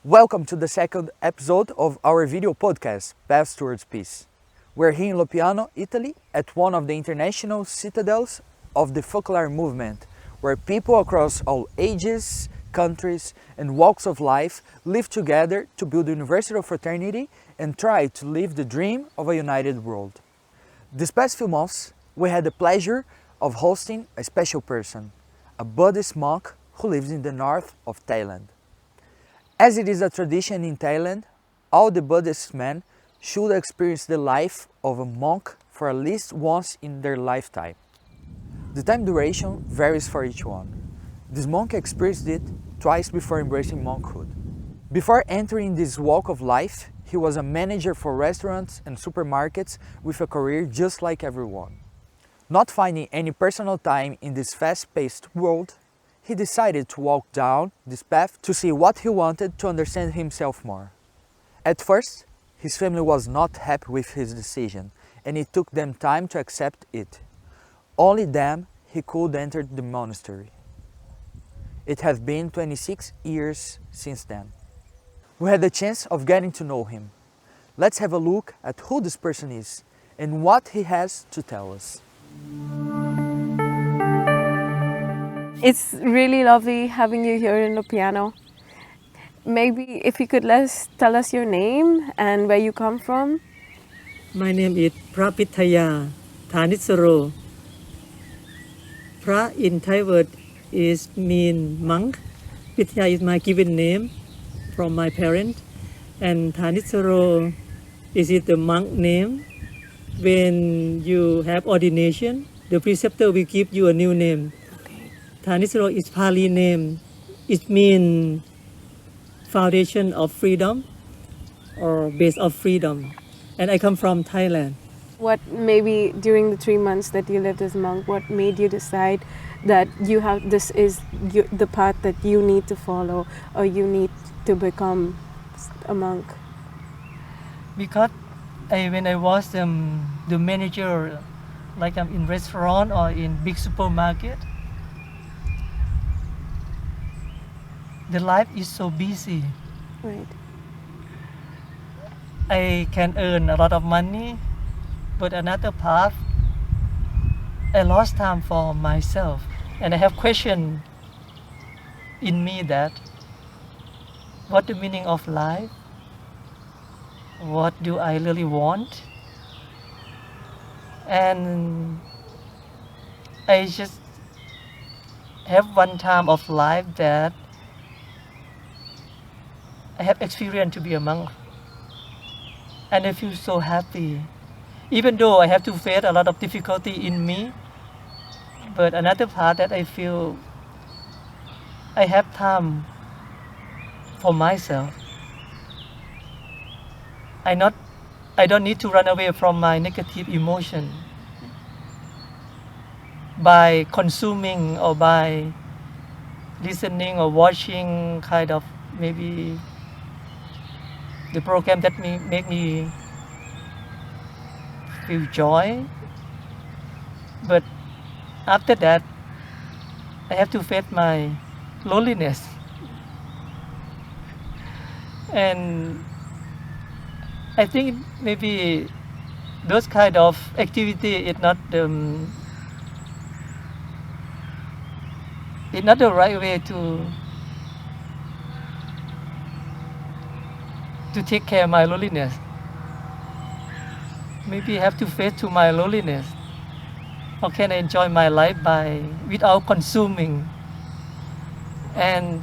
Welcome to the second episode of our video podcast, Paths Towards Peace. We're here in Loppiano, Italy, at one of the international citadels of the Focolare Movement, where people across all ages, countries, and walks of life live together to build universal fraternity and try to live the dream of a united world. This past few months, we had the pleasure of hosting a special person, a Buddhist monk who lives in the north of Thailand. As it is a tradition in Thailand, all the Buddhist men should experience the life of a monk for at least once in their lifetime. The time duration varies for each one. This monk experienced it twice before embracing monkhood. Before entering this walk of life, he was a manager for restaurants and supermarkets with a career just like everyone. Not finding any personal time in this fast-paced world, he decided to walk down this path to see what he wanted to understand himself more. At first, his family was not happy with his decision, and it took them time to accept it. Only then he could enter the monastery. It has been 26 years since then. We had the chance of getting to know him. Let's have a look at who this person is and what he has to tell us. It's really lovely having you here in Loppiano. Maybe if you could tell us your name and where you come from. My name is Prapithaya Thanitsaro. Pra in Thai word is mean monk. Pithaya is my given name from my parents. And Thanitsaro is it the monk name. When you have ordination, the preceptor will give you a new name. Thanitsaro is Pali name. It means foundation of freedom or base of freedom. And I come from Thailand. What maybe during the 3 months that you lived as a monk, what made you decide that this is the path that you need to follow or you need to become a monk? Because when I was the manager, like I'm in restaurant or in big supermarket, the life is so busy. Right. I can earn a lot of money, but another part, I lost time for myself. And I have question in me that, what the meaning of life? What do I really want? And I just have one time of life that I have experience to be a monk, and I feel so happy, even though I have to face a lot of difficulty in me. But another part that I feel I have time for myself. I don't need to run away from my negative emotion by consuming or by listening or watching kind of maybe the program that make me feel joy. But after that, I have to face my loneliness. And I think maybe those kind of activity is not the right way to take care of my loneliness. Maybe I have to face to my loneliness. How can I enjoy my life without consuming? And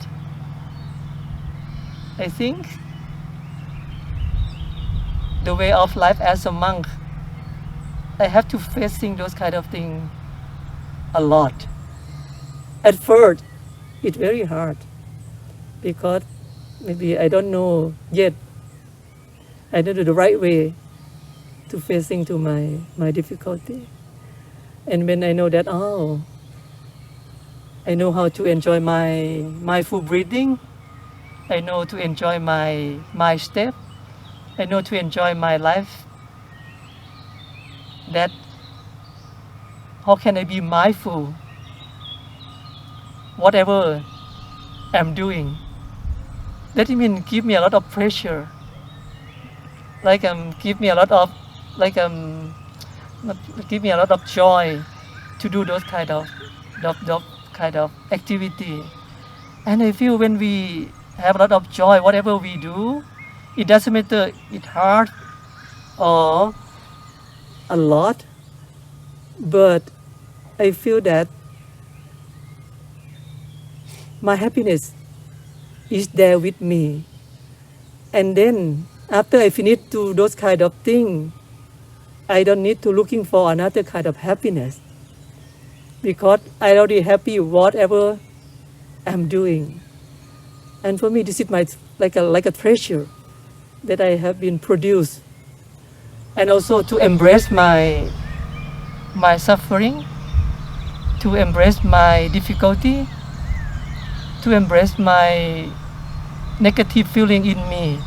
I think the way of life as a monk, I have to facing those kind of things a lot. At first, it's very hard because maybe I don't know yet. I don't know the right way to facing to my difficulty. And when I know that, I know how to enjoy my mindful breathing. I know to enjoy my step. I know to enjoy my life. That how can I be mindful whatever I'm doing? that means give me a lot of pressure. Like give me a lot of not give me a lot of joy to do those kind of activity. And I feel when we have a lot of joy, whatever we do, it doesn't matter it's hard or a lot, but I feel that my happiness is there with me. And then after I finish do those kind of things, I don't need to looking for another kind of happiness, because I already happy whatever I'm doing. And for me, this is my like a treasure that I have been produced. And also to embrace my suffering, to embrace my difficulty, to embrace my negative feeling in me.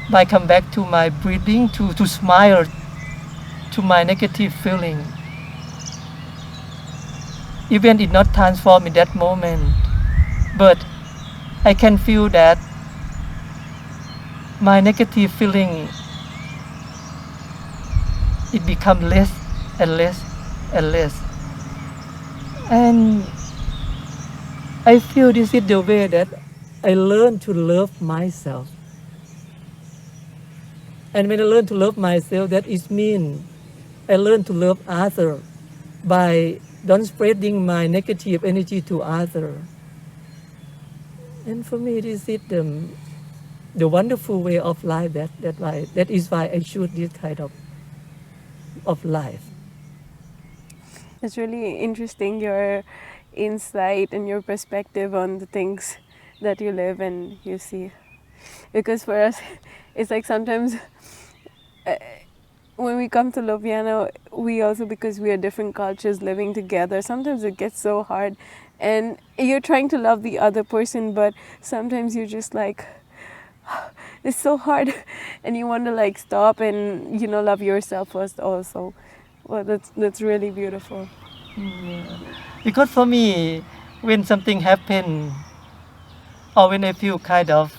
By come back to my breathing, to smile to my negative feeling. Even it not transform in that moment, but I can feel that my negative feeling, it become less and less and less. And I feel this is the way that I learn to love myself. And when I learn to love myself, that is mean I learn to love others by don't spreading my negative energy to others. And for me, this is the wonderful way of life. That is why I choose this kind of life. It's really interesting, your insight and your perspective on the things that you live and you see. Because for us, it's like sometimes when we come to Loppiano, we also, because we are different cultures living together, sometimes it gets so hard. And you're trying to love the other person, but sometimes you're just like, it's so hard. And you want to like stop and, love yourself first also. Well, that's really beautiful. Yeah. Because for me, when something happens, or when I feel kind of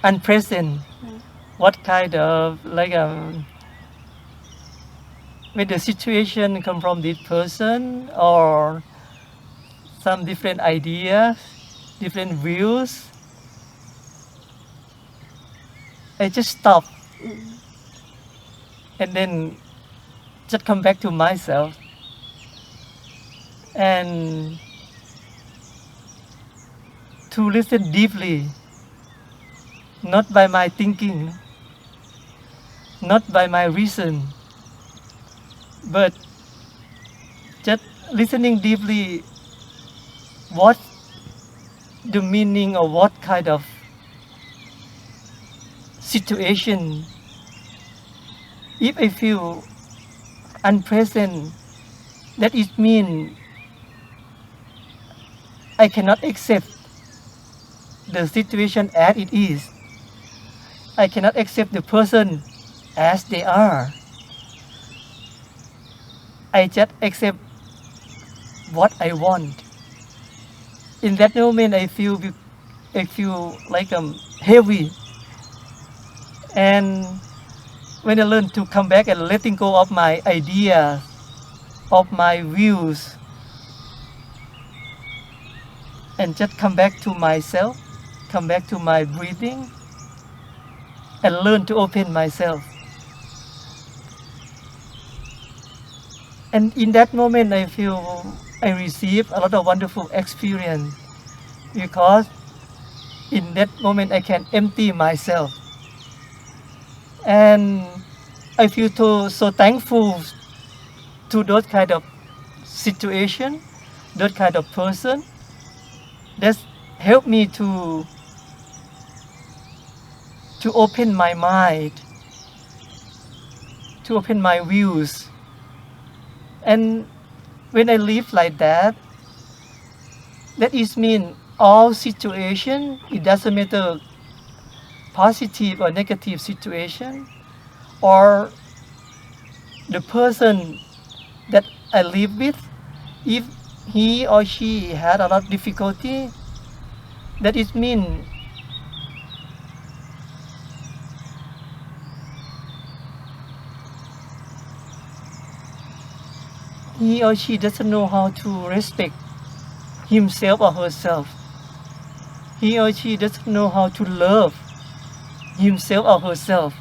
unpleasant, what kind of when the situation come from this person or some different ideas, different views, I just stop and then just come back to myself and to listen deeply, not by my thinking, not by my reason, but just listening deeply what the meaning of what kind of situation. If I feel unpleasant, that it means I cannot accept the situation as it is. I cannot accept the person as they are. I just accept what I want. In that moment, I feel like I'm heavy. And when I learn to come back and letting go of my ideas, of my views, and just come back to myself, come back to my breathing, and learn to open myself. And in that moment, I feel I receive a lot of wonderful experience, because in that moment I can empty myself. And I feel so thankful to those kind of situation, that kind of person that helped me to open my mind, to open my views. And when I live like that, that is mean all situation, it doesn't matter positive or negative situation, or the person that I live with, if he or she had a lot of difficulty, That is mean he or she doesn't know how to respect himself or herself. He or she doesn't know how to love himself or herself.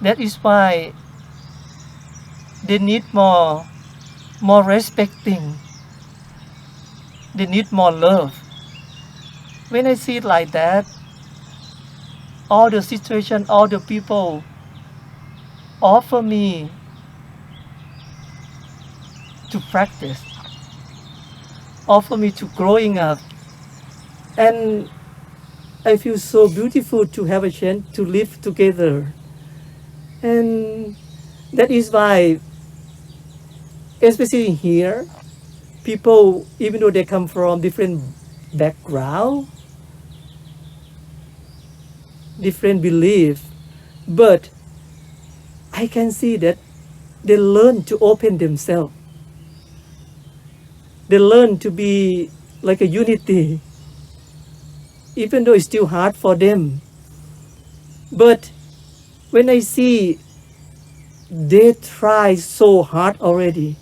That is why they need more respecting. They need more love. When I see it like that, all the situation, all the people offer me to practice, offer me to growing up. And I feel so beautiful to have a chance to live together. And that is why, especially here, people, even though they come from different background, different belief, but I can see that they learn to open themselves. They learn to be like a unity, even though it's still hard for them. But when I see they try so hard already,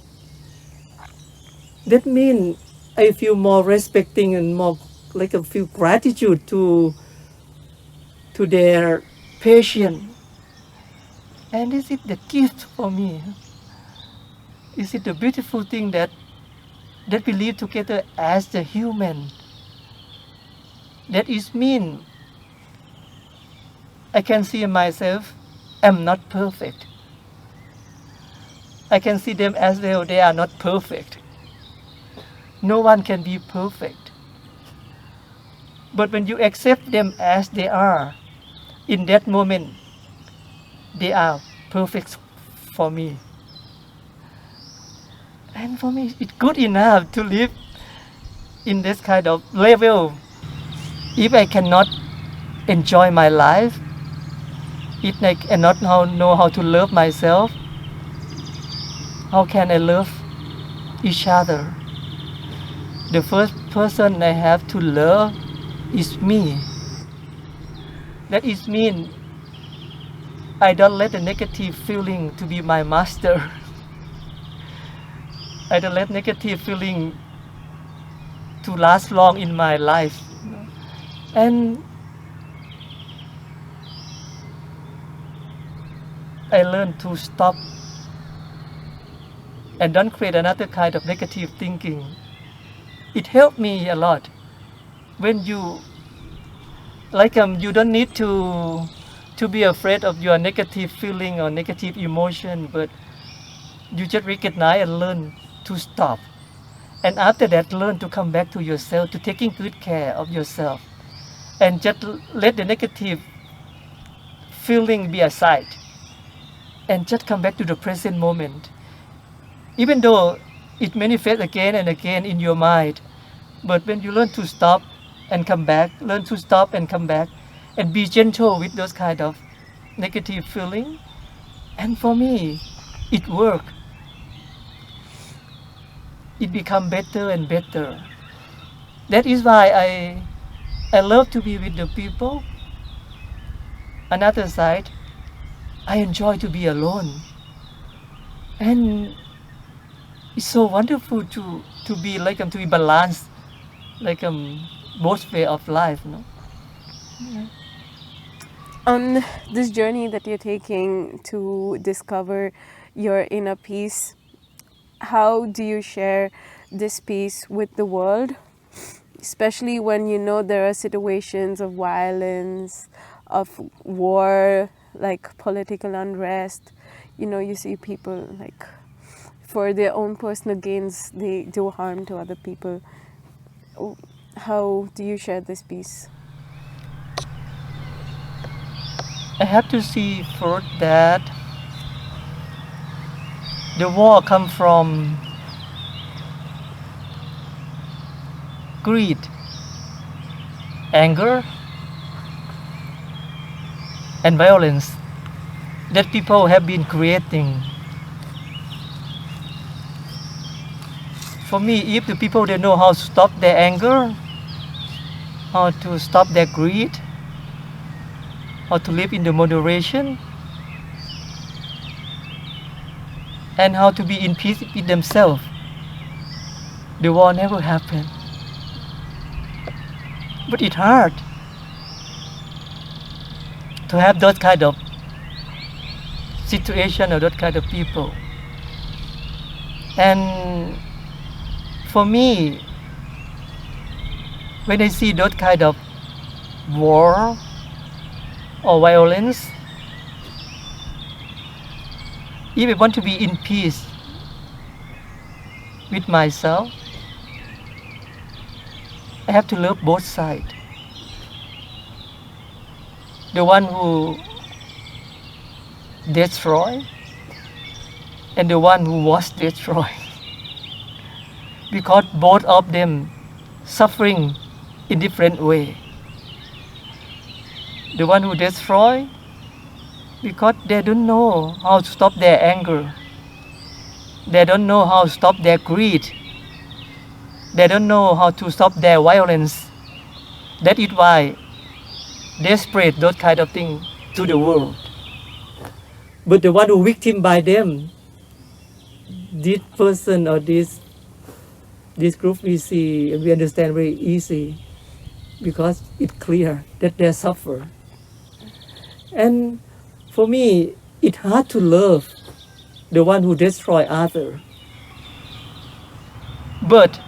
that means I feel more respecting and more like I feel gratitude to their patience. And this is the gift for me. Is it the beautiful thing that we live together as the human? That is mean I can see myself, I'm not perfect. I can see them as well, they are not perfect. No one can be perfect. But when you accept them as they are, in that moment, they are perfect for me. And for me, it's good enough to live in this kind of level. If I cannot enjoy my life, if I cannot know how to love myself, how can I love each other? The first person I have to love is me. That is mean I don't let the negative feeling to be my master. I don't let negative feeling to last long in my life. And I learned to stop and don't create another kind of negative thinking. It helped me a lot. When you you don't need to be afraid of your negative feeling or negative emotion, but you just recognize and learn to stop. And after that, learn to come back to yourself, to taking good care of yourself. And just let the negative feeling be aside. And just come back to the present moment. Even though it manifests again and again in your mind, but when you learn to stop and come back, learn to stop and come back, and be gentle with those kind of negative feeling. And for me, it worked. It become better and better. That is why I love to be with the people. Another side, I enjoy to be alone. And it's so wonderful to be to be balanced, both way of life, no? Yeah. On this journey that you're taking to discover your inner peace, how do you share this peace with the world? Especially when you know there are situations of violence, of war, like political unrest. You know, you see people for their own personal gains, they do harm to other people. How do you share this peace? I have to see first that the war comes from greed, anger, and violence that people have been creating. For me, if the people they know how to stop their anger, how to stop their greed, how to live in the moderation, and how to be in peace with themselves. The war never happened. But it's hard to have that kind of situation or that kind of people. And for me, when I see that kind of war or violence, if I want to be in peace with myself, I have to love both sides. The one who destroyed and the one who was destroyed. Because both of them suffering in different way. The one who destroy, because they don't know how to stop their anger. They don't know how to stop their greed. They don't know how to stop their violence. That is why they spread those kind of things to the world. But the one who victim by them, this person or this group we see, we understand very easy because it's clear that they suffer. And for me, it's hard to love the one who destroy others. But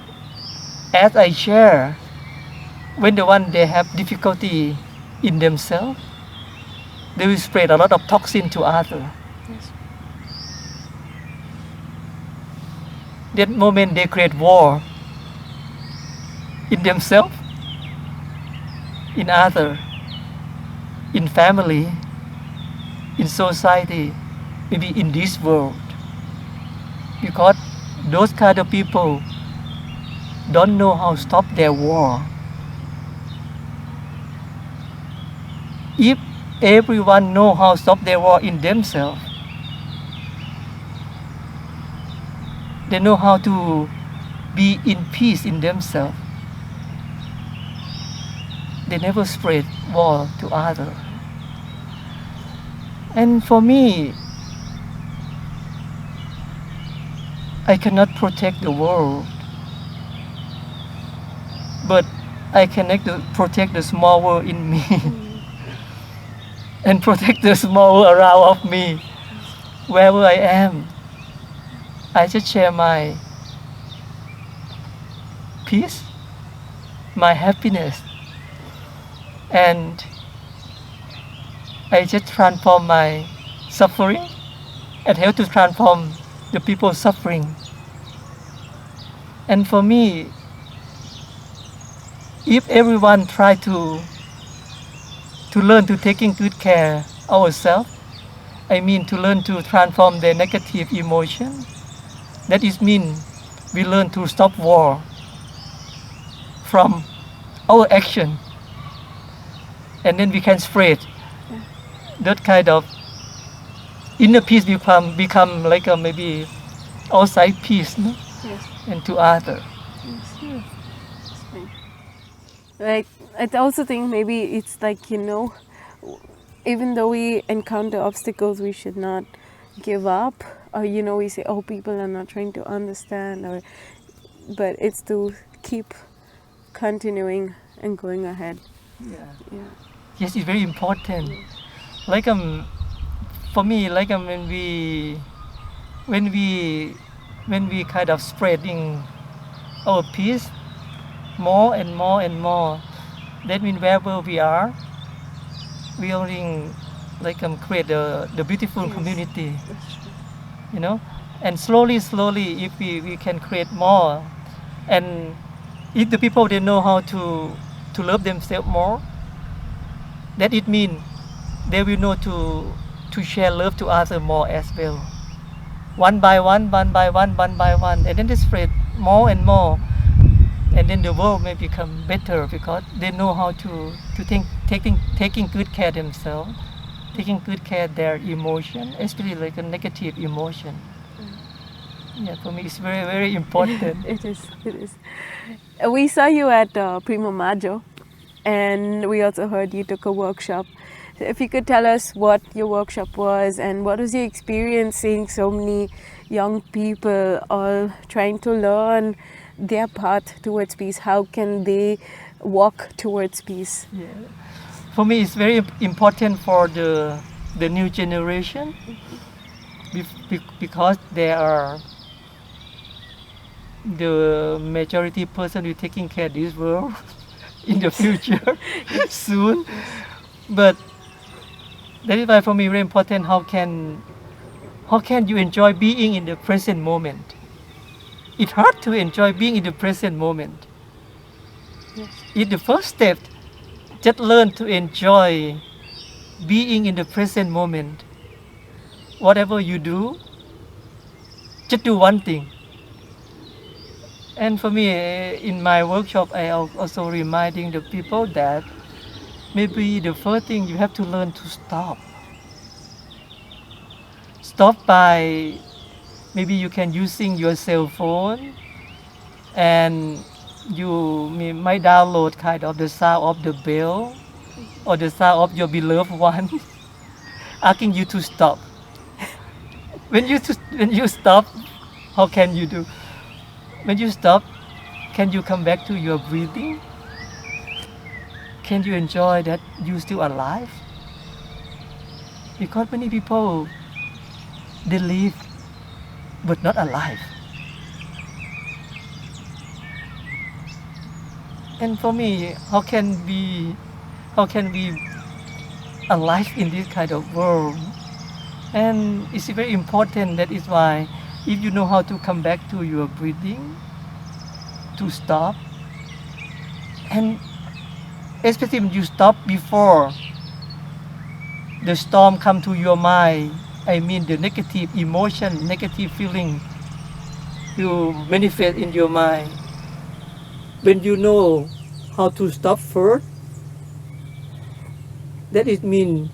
as I share, when the one they have difficulty in themselves, they will spread a lot of toxin to others. Yes. That moment they create war in themselves, in others, in family, in society, maybe in this world. Because those kind of people don't know how to stop their war. If everyone know how to stop their war in themselves, they know how to be in peace in themselves, they never spread war to others. And for me, I cannot protect the world, but I can protect the small world in me and protect the small world around of me, wherever I am. I just share my peace, my happiness, and I just transform my suffering and help to transform the people suffering. And for me, if everyone try to learn to taking good care ourselves, I mean to learn to transform their negative emotion, that is mean we learn to stop war from our action, and then we can spread that kind of inner peace become like a maybe outside peace, no? Yes. And to others. Yes. Like, I also think maybe it's like, even though we encounter obstacles, we should not give up. Or, we say, oh, people are not trying to understand. But it's to keep continuing and going ahead. Yeah. Yes, it's very important. Like for me, like when we kind of spreading our peace more and more and more, that means wherever we are, we only create the beautiful community, and slowly if we can create more, and if the people they know how to love themselves more, that it means they will know to share love to others more as well, one by one, and then they spread more and more, and then the world may become better because they know how to taking good care of themselves, taking good care of their emotion, especially like a negative emotion. Yeah, for me it's very, very important. It is. We saw you at Primo Maggio and we also heard you took a workshop. So if you could tell us what your workshop was and what was your experience seeing so many young people all trying to learn their path towards peace. How can they walk towards peace? Yeah. For me, it's very important for the new generation because they are the majority person who taking care of this world in the future soon. But that is why for me very important how can you enjoy being in the present moment. It's hard to enjoy being in the present moment. Yes. It's the first step. Just learn to enjoy being in the present moment. Whatever you do, just do one thing. And for me, in my workshop, I also reminding the people that maybe the first thing you have to learn to stop. Stop by maybe you can using your cell phone and you might download kind of the sound of the bell or the sound of your beloved one asking you to stop. When you stop, how can you do? When you stop, can you come back to your breathing? Can you enjoy that you're still alive? Because many people, they live but not alive. And for me, how can we alive in this kind of world? And it's very important. That is why if you know how to come back to your breathing, to stop, and especially when you stop before the storm come to your mind, I mean the negative emotion, negative feeling you manifest in your mind. When you know how to stop first, that it means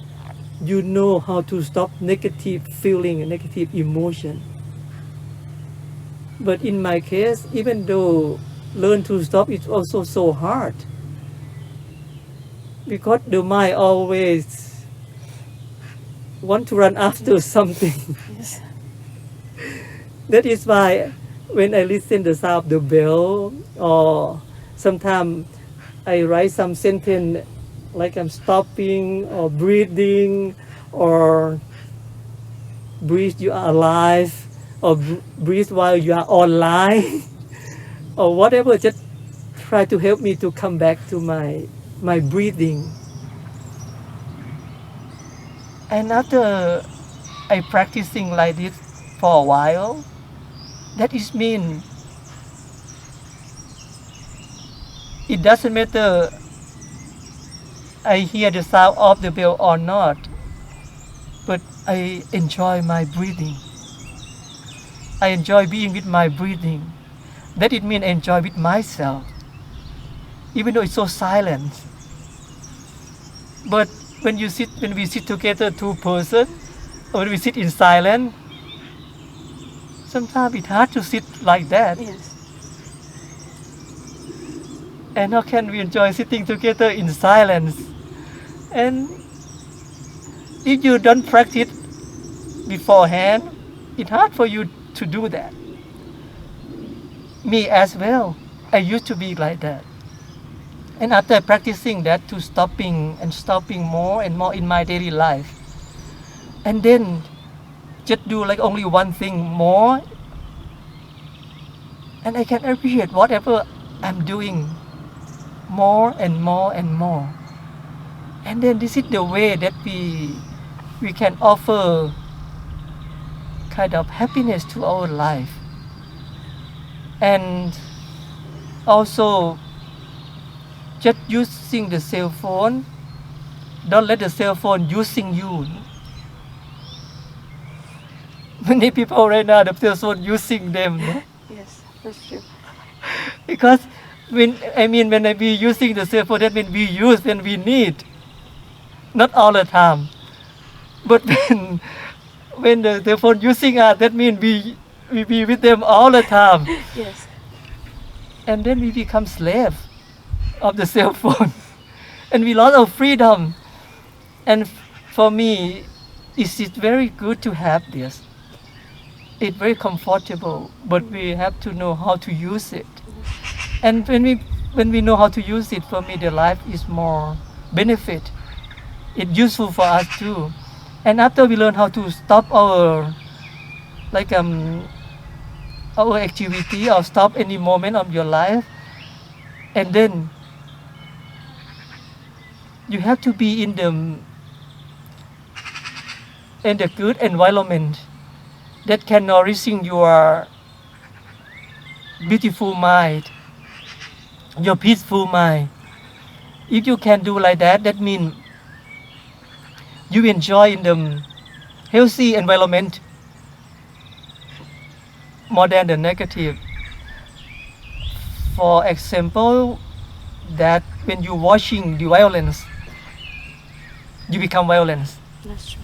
you know how to stop negative feeling and negative emotion. But in my case, even though learn to stop, it's also so hard. Because the mind always want to run after something. Yes. That is why when I listen the sound of the bell, or sometimes I write some sentence like I'm stopping or breathing, or breathe you are alive, or breathe while you are online, or whatever, just try to help me to come back to my breathing. And after I practicing like this for a while, that is mean it doesn't matter I hear the sound of the bell or not, but I enjoy my breathing. I enjoy being with my breathing. That it means enjoy with myself, even though it's so silent. But when we sit together, two persons, or when we sit in silence, sometimes it's hard to sit like that. Yes. And how can we enjoy sitting together in silence? And if you don't practice beforehand, it's hard for you to do that. Me as well, I used to be like that. And after practicing that, to stopping more and more in my daily life, and then just do like only one thing more, and I can appreciate whatever I'm doing more and more and more. And then this is the way that we can offer kind of happiness to our life. And also just using the cell phone, don't let the cell phone using you. Many people right now, the cell phone using them. No? Yes, that's true. Because when we using the cell phone, that means we use when we need, not all the time. But when the cell phone using us, that means we be with them all the time. Yes. And then we become slave of the cell phone. and we lost our freedom. And for me, it's very good to have this. It's very comfortable, but we have to know how to use it. And when we know how to use it, for me, the life is more benefit. It's useful for us too. And after we learn how to stop our our activity or stop any moment of your life, and then you have to be in the good environment that can nourishing your beautiful mind, your peaceful mind. If you can do like that, that means you enjoy in the healthy environment more than the negative. For example, that when you're watching the violence, you become violent. That's true.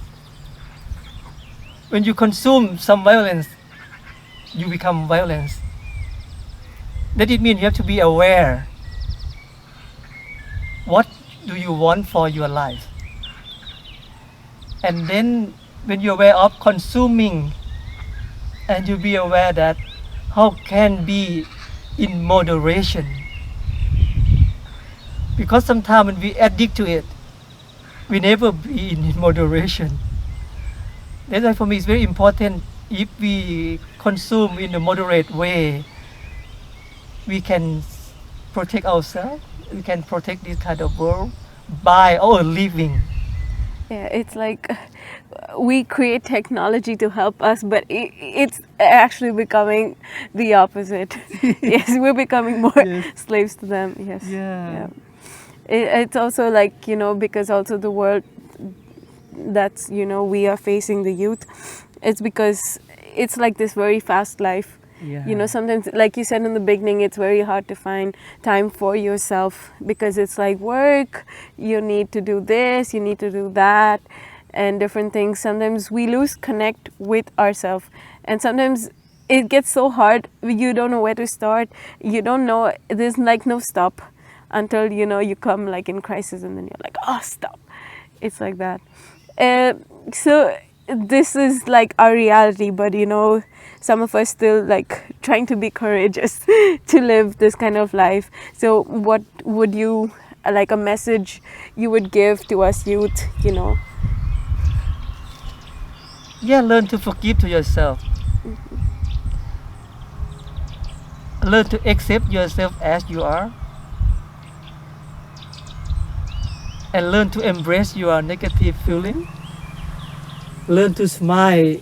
When you consume some violence, you become violent. That it means you have to be aware. What do you want for your life? And then when you're aware of consuming, and you be aware that how can be in moderation. Because sometimes when we addict to it, we never be in moderation. That's why for me it's very important, if we consume in a moderate way, we can protect ourselves, we can protect this kind of world by our living. Yeah, it's like we create technology to help us, but it's actually becoming the opposite. Yes, we're becoming more slaves to them. Yes. Yeah. It's also like, because also the world that's, we are facing, the youth, it's because it's like this very fast life. Yeah. Sometimes, like you said in the beginning, it's very hard to find time for yourself because it's like work, you need to do this, you need to do that, and different things. Sometimes we lose connect with ourselves, and sometimes it gets so hard, you don't know where to start, you don't know, there's like no stop until, you come like in crisis, and then you're like, oh, stop. It's like that. So this is like our reality, but some of us still like trying to be courageous to live this kind of life. So what would you, like a message you would give to us youth, Yeah, learn to forgive to yourself. Learn to accept yourself as you are. And learn to embrace your negative feeling. Learn to smile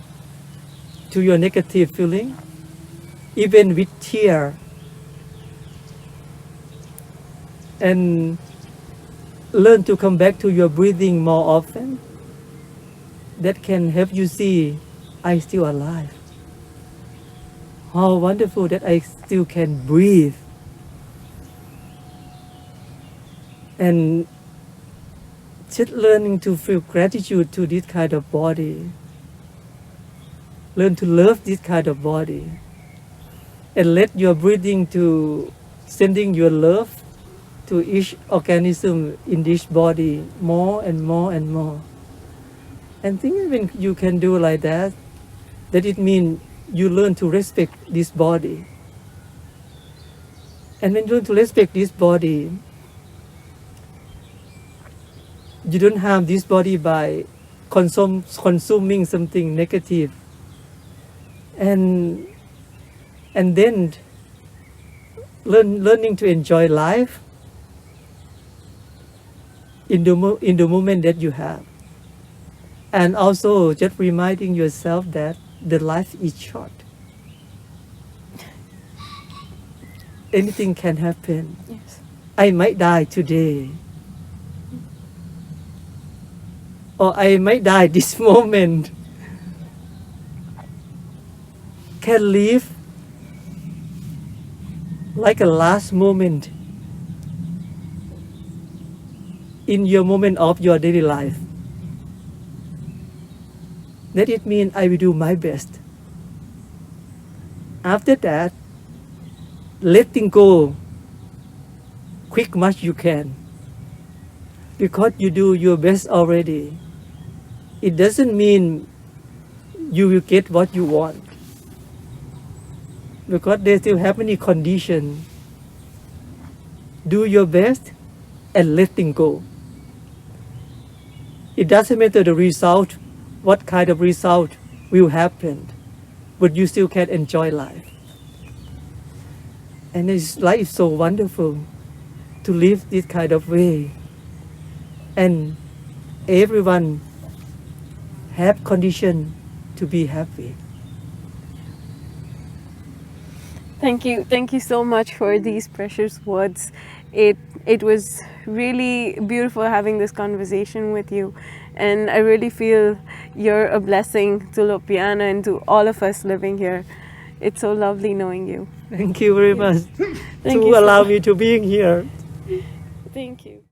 to your negative feeling, even with tear. And learn to come back to your breathing more often. That can help you see, I'm still alive. How wonderful that I still can breathe. And just learning to feel gratitude to this kind of body. Learn to love this kind of body. And let your breathing to sending your love to each organism in this body more and more and more. And think when you can do like that it means you learn to respect this body. And when you learn to respect this body, you don't harm this body by consuming something negative. And then learning to enjoy life in the moment that you have. And also just reminding yourself that the life is short. Anything can happen. Yes. I might die today. Or I might die this moment. Can live like a last moment in your moment of your daily life. That it means I will do my best. After that, letting go quick much you can. because you do your best already, it doesn't mean you will get what you want. Because they still have many conditions. Do your best and letting go. It doesn't matter the result, what kind of result will happen, but you still can enjoy life. And life is so wonderful to live this kind of way. And everyone have condition to be happy. Thank you so much for these precious words. It was really beautiful having this conversation with you, and I really feel you're a blessing to Loppiano and to all of us living here. It's so lovely knowing you. Thank you very much Thank to you so allow much. me to being here. Thank you.